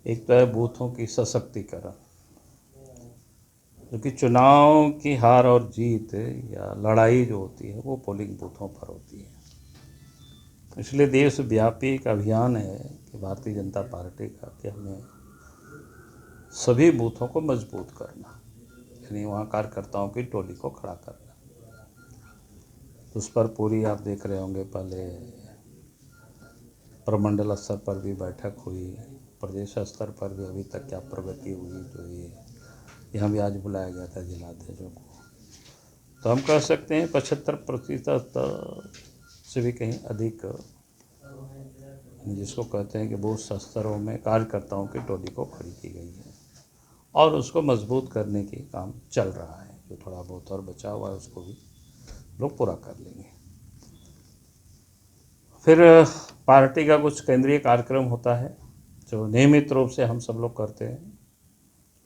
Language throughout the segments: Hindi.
एक तो है बूथों की सशक्तिकरण, क्योंकि चुनाव की हार और जीत या लड़ाई जो होती है वो पोलिंग बूथों पर होती है। इसलिए देशव्यापी एक अभियान है कि भारतीय जनता पार्टी का कि हमें सभी बूथों को मजबूत करना, यानी वहाँ कार्यकर्ताओं की टोली को खड़ा करना। तो उस पर पूरी आप देख रहे होंगे, पहले प्रमंडल स्तर पर भी बैठक हुई, प्रदेश स्तर पर भी अभी तक क्या प्रगति हुई, जो ये यहाँ भी आज बुलाया गया था जिलाध्यक्षों को। तो हम कह सकते हैं 75% से भी कहीं अधिक, जिसको कहते हैं कि बूथ स्तरों में कार्यकर्ताओं की टोली को खड़ी की गई है और उसको मजबूत करने की काम चल रहा है। जो थोड़ा बहुत और बचा हुआ है उसको भी लोग पूरा कर लेंगे। फिर पार्टी का कुछ केंद्रीय कार्यक्रम होता है जो नियमित रूप से हम सब लोग करते हैं,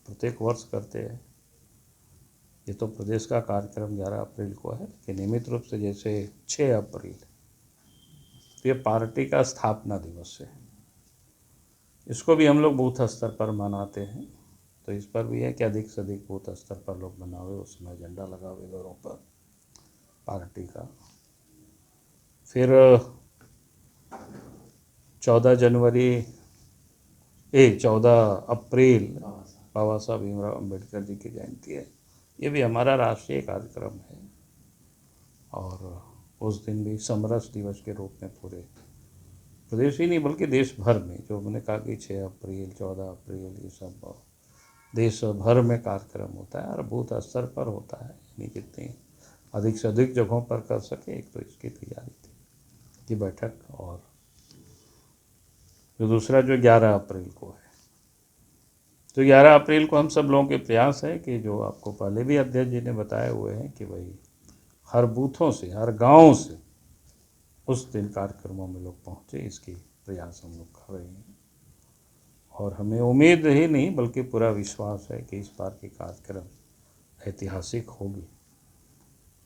प्रत्येक वर्ष करते हैं। ये तो प्रदेश का कार्यक्रम 11 अप्रैल को है, कि नियमित रूप से जैसे 6 अप्रैल तो ये पार्टी का स्थापना दिवस है, इसको भी हम लोग बूथ स्तर पर मनाते हैं। तो इस पर भी है कि अधिक से अधिक बूथ स्तर पर लोग बनावे, उसमें झंडा लगावे घरों पर पार्टी का। फिर 14 अप्रैल बाबा साहब भीमराव अम्बेडकर जी की जयंती है। ये भी हमारा राष्ट्रीय कार्यक्रम है और उस दिन भी समरस दिवस के रूप में पूरे प्रदेश ही नहीं बल्कि देश भर में, जो मैंने कहा कि 6 अप्रैल 14 अप्रैल ये सब देश भर में कार्यक्रम होता है और बूथ स्तर पर होता है, यानी जितनी अधिक से अधिक जगहों पर कर सके। एक तो इसकी तैयारी थी की बैठक, और जो दूसरा जो 11 अप्रैल को है, तो 11 अप्रैल को हम सब लोगों के प्रयास है कि जो आपको पहले भी अध्यक्ष जी ने बताए हुए हैं कि भाई हर बूथों से, हर गांव से उस दिन कार्यक्रमों में लोग पहुँचे, इसकी प्रयास हम लोग कर रहे हैं। और हमें उम्मीद ही नहीं बल्कि पूरा विश्वास है कि इस बार की कार्यक्रम ऐतिहासिक होगी।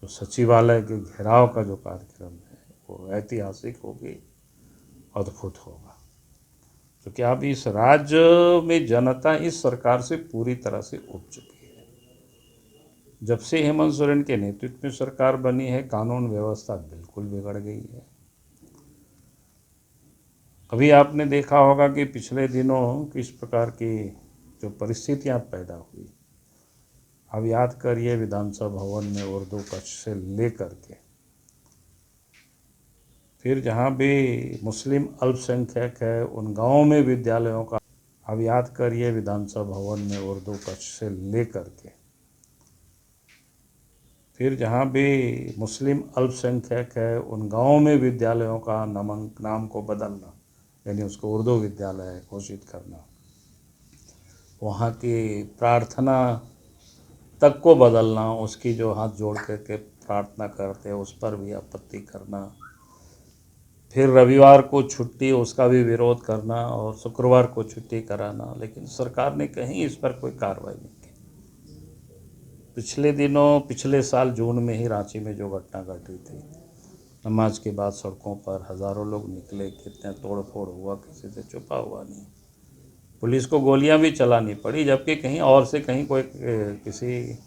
तो सचिवालय के घेराव का जो कार्यक्रम है वो ऐतिहासिक होगी, अद्भुत होगा। क्योंकि अब इस राज्य में जनता इस सरकार से पूरी तरह से उब चुकी है। जब से हेमंत सोरेन के नेतृत्व में सरकार बनी है, कानून व्यवस्था बिल्कुल बिगड़ गई है। अभी आपने देखा होगा कि पिछले दिनों किस प्रकार की जो परिस्थितियां पैदा हुई। अब याद करिए, विधानसभा भवन में उर्दू कक्ष से लेकर के फिर जहाँ भी मुस्लिम अल्पसंख्यक है उन गांवों में विद्यालयों का, अब याद करिए विधानसभा भवन में उर्दू कक्ष से लेकर के फिर जहाँ भी मुस्लिम अल्पसंख्यक है उन गांवों में विद्यालयों का नाम को बदलना, यानी उसको उर्दू विद्यालय घोषित करना, वहाँ की प्रार्थना तक को बदलना, उसकी जो हाथ जोड़ करके प्रार्थना करते हैं उस पर भी आपत्ति करना, फिर रविवार को छुट्टी उसका भी विरोध करना और शुक्रवार को छुट्टी कराना। लेकिन सरकार ने कहीं इस पर कोई कार्रवाई नहीं की। पिछले साल जून में ही रांची में जो घटना घटी थी, नमाज के बाद सड़कों पर हज़ारों लोग निकले, कितने तोड़ फोड़ हुआ, किसी से छुपा हुआ नहीं, पुलिस को गोलियां भी चलानी पड़ी, जबकि कहीं और से कहीं कोई किसी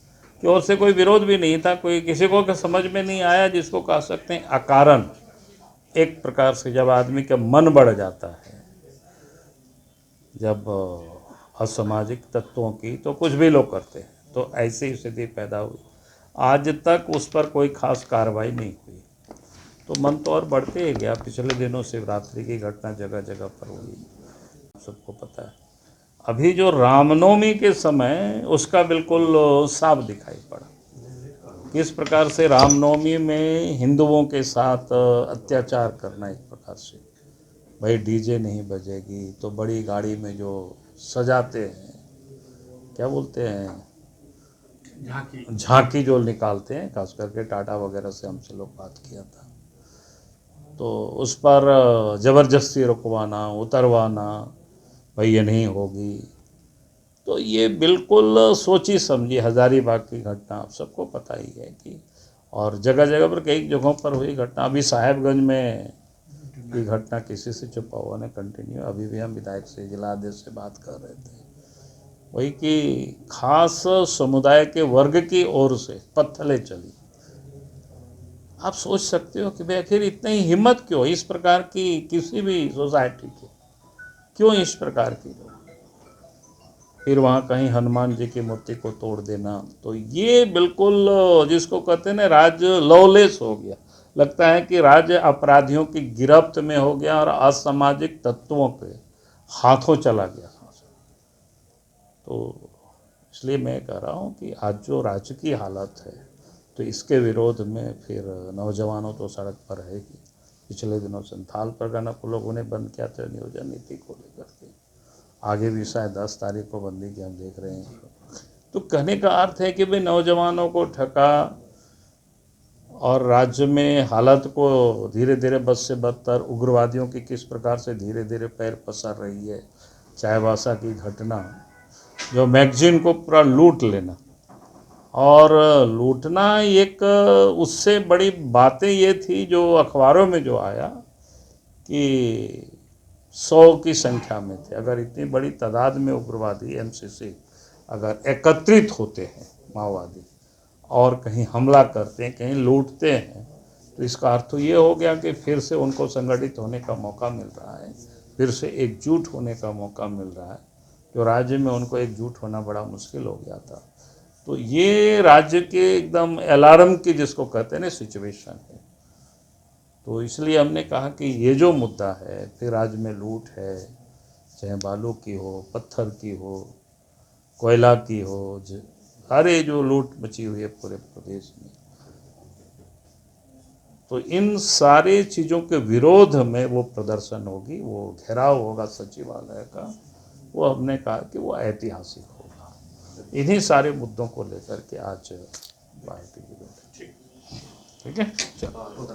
की ओर से कोई विरोध भी नहीं था। कोई किसी को समझ में नहीं आया, जिसको कह सकते हैं अकारण। एक प्रकार से जब आदमी का मन बढ़ जाता है, जब असामाजिक तत्वों की, तो कुछ भी लोग करते हैं। तो ऐसी स्थिति पैदा हुई, आज तक उस पर कोई खास कार्रवाई नहीं हुई। तो मन तो और बढ़ते ही गया। पिछले दिनों शिवरात्रि की घटना जगह जगह पर हुई, सबको पता है। अभी जो रामनवमी के समय उसका बिल्कुल साफ दिखाई पड़ा, किस प्रकार से रामनवमी में हिंदुओं के साथ अत्याचार करना। एक प्रकार से भाई डीजे नहीं बजेगी तो बड़ी गाड़ी में जो सजाते हैं, क्या बोलते हैं, झांकी जो निकालते हैं, खास करके टाटा वगैरह से हमसे लोग बात किया था, तो उस पर ज़बरदस्ती रुकवाना, उतरवाना, भाई ये नहीं होगी। तो ये बिल्कुल सोची समझी हज़ारीबाग की घटना आप सबको पता ही है कि, और जगह जगह पर कई जगहों पर हुई घटना। अभी साहेबगंज में ये घटना किसी से छुपा हुआ नहीं, कंटिन्यू। अभी भी हम विधायक से, जिला अध्यक्ष से बात कर रहे थे, वही कि खास समुदाय के वर्ग की ओर से पत्थले चली। आप सोच सकते हो कि भाई आखिर इतनी हिम्मत क्यों इस प्रकार की, किसी भी सोसाइटी की क्यों इस प्रकार की। फिर वहाँ कहीं हनुमान जी की मूर्ति को तोड़ देना, तो ये बिल्कुल जिसको कहते हैं ना, राज्य लॉलेस हो गया। लगता है कि राज्य अपराधियों की गिरफ्त में हो गया और असामाजिक तत्वों के हाथों चला गया। तो इसलिए मैं कह रहा हूँ कि आज जो राज्य की हालत है, तो इसके विरोध में फिर नौजवानों तो सड़क पर है ही। पिछले दिनों संथाल परगना को लोगों ने बंद किया था नियोजन नीति को लेकर के, आगे भी शायद 10 तारीख को बंदी की हम देख रहे हैं। तो कहने का अर्थ है कि भाई नौजवानों को ठगा और राज्य में हालत को धीरे धीरे बद से बदतर, उग्रवादियों की किस प्रकार से धीरे धीरे पैर पसार रही है। चाईबासा की घटना, जो मैगजीन को पूरा लूट लेना, और लूटना एक, उससे बड़ी बातें ये थी जो अखबारों में जो आया कि 100 की संख्या में थे। अगर इतनी बड़ी तादाद में उग्रवादी एमसीसी अगर एकत्रित होते हैं, माओवादी, और कहीं हमला करते हैं, कहीं लूटते हैं, तो इसका अर्थ तो ये हो गया कि फिर से उनको संगठित होने का मौका मिल रहा है, फिर से एकजुट होने का मौका मिल रहा है, जो राज्य में उनको एकजुट होना बड़ा मुश्किल हो गया था। तो ये राज्य के एकदम अलार्म की, जिसको कहते हैं ना, सिचुएशन है। तो इसलिए हमने कहा कि ये जो मुद्दा है, फिर राज्य में लूट है, चाहे बालू की हो, पत्थर की हो, कोयला की हो, सारे जो लूट मची हुई है पूरे प्रदेश में, तो इन सारे चीज़ों के विरोध में वो प्रदर्शन होगी, वो घेराव होगा सचिवालय का। वो हमने कहा कि वो ऐतिहासिक होगा। इन्हीं सारे मुद्दों को लेकर के आज पार्टी की बैठक। ठीक है, चलो।